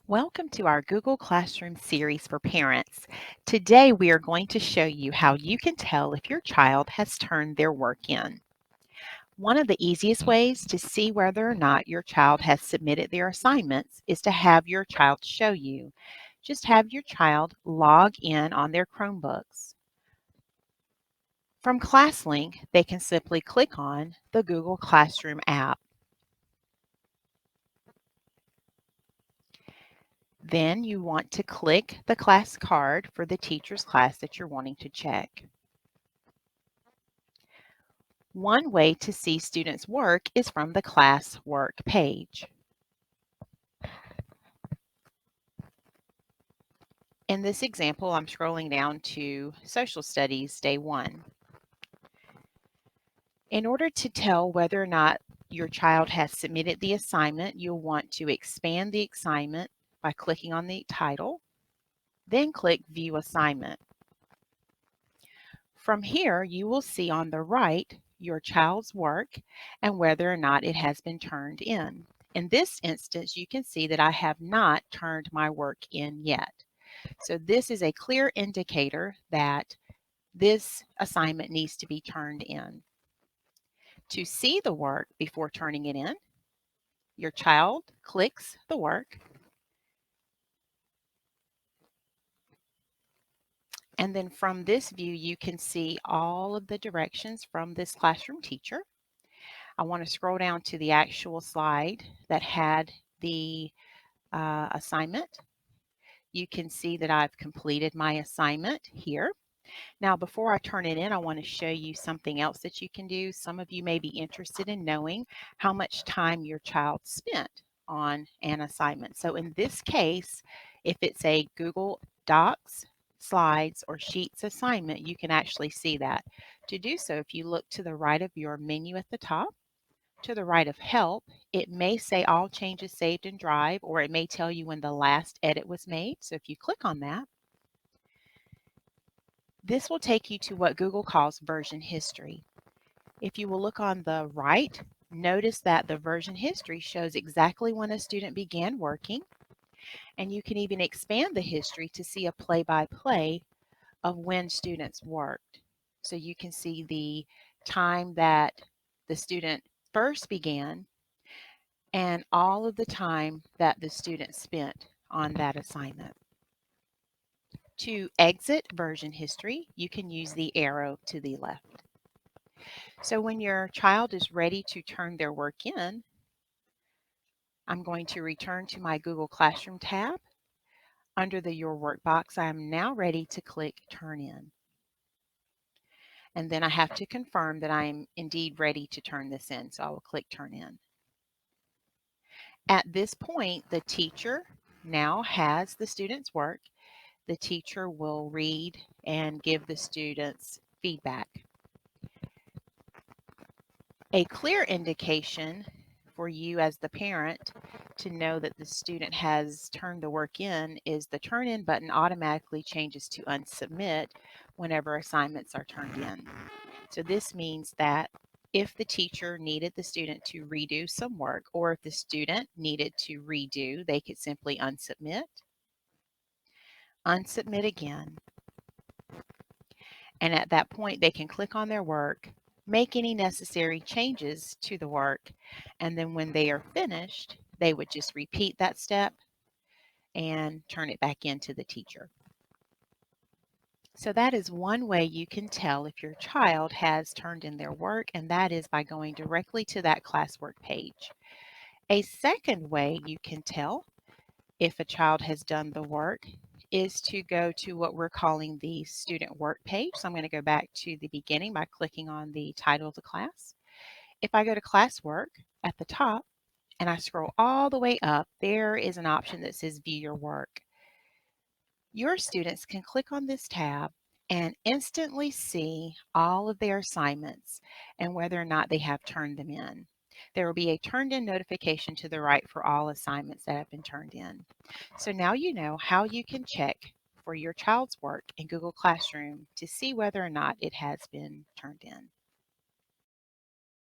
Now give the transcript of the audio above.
Welcome to our Google Classroom series for parents. Today we are going to show you how you can tell if your child has turned their work in. One of the easiest ways to see whether or not your child has submitted their assignments is to have your child show you. Just have your child log in on their Chromebooks. From ClassLink, they can simply click on the Google Classroom app. Then you want to click the class card for the teacher's class that you're wanting to check. One way to see students' work is from the class work page. In this example, I'm scrolling down to Social Studies Day 1. In order to tell whether or not your child has submitted the assignment, you'll want to expand the assignment by clicking on the title, then click View Assignment. From here, you will see on the right your child's work and whether or not it has been turned in. In this instance, you can see that I have not turned my work in yet. So this is a clear indicator that this assignment needs to be turned in. To see the work before turning it in, your child clicks the work, and then from this view, you can see all of the directions from this classroom teacher. I want to scroll down to the actual slide that had the assignment. You can see that I've completed my assignment here. Now, before I turn it in, I want to show you something else that you can do. Some of you may be interested in knowing how much time your child spent on an assignment. So in this case, if it's a Google Docs, Slides, or Sheets assignment, you can actually see that. To do so, if you look to the right of your menu at the top, to the right of Help, it may say All Changes Saved in Drive, or it may tell you when the last edit was made. So if you click on that, this will take you to what Google calls version history. If you will look on the right, notice that the version history shows exactly when a student began working, and you can even expand the history to see a play-by-play of when students worked. So you can see the time that the student first began and all of the time that the student spent on that assignment. To exit version history, you can use the arrow to the left. So when your child is ready to turn their work in, I'm going to return to my Google Classroom tab. Under the Your Work box, I am now ready to click Turn In. And then I have to confirm that I am indeed ready to turn this in, so I will click Turn In. At this point, the teacher now has the student's work. The teacher will read and give the students feedback. A clear indication for you as the parent to know that the student has turned the work in is the Turn In button automatically changes to Unsubmit whenever assignments are turned in. So this means that if the teacher needed the student to redo some work, or if the student needed to redo, they could simply unsubmit, unsubmit again, and at that point they can click on their work, make any necessary changes to the work, and then when they are finished, they would just repeat that step and turn it back into the teacher. So that is one way you can tell if your child has turned in their work, and that is by going directly to that classwork page. A second way you can tell if a child has done the work is to go to what we're calling the student work page. So I'm going to go back to the beginning by clicking on the title of the class. If I go to classwork at the top and I scroll all the way up, there is an option that says view your work. Your students can click on this tab and instantly see all of their assignments and whether or not they have turned them in. There will be a turned in notification to the right for all assignments that have been turned in. So now you know how you can check for your child's work in Google Classroom to see whether or not it has been turned in.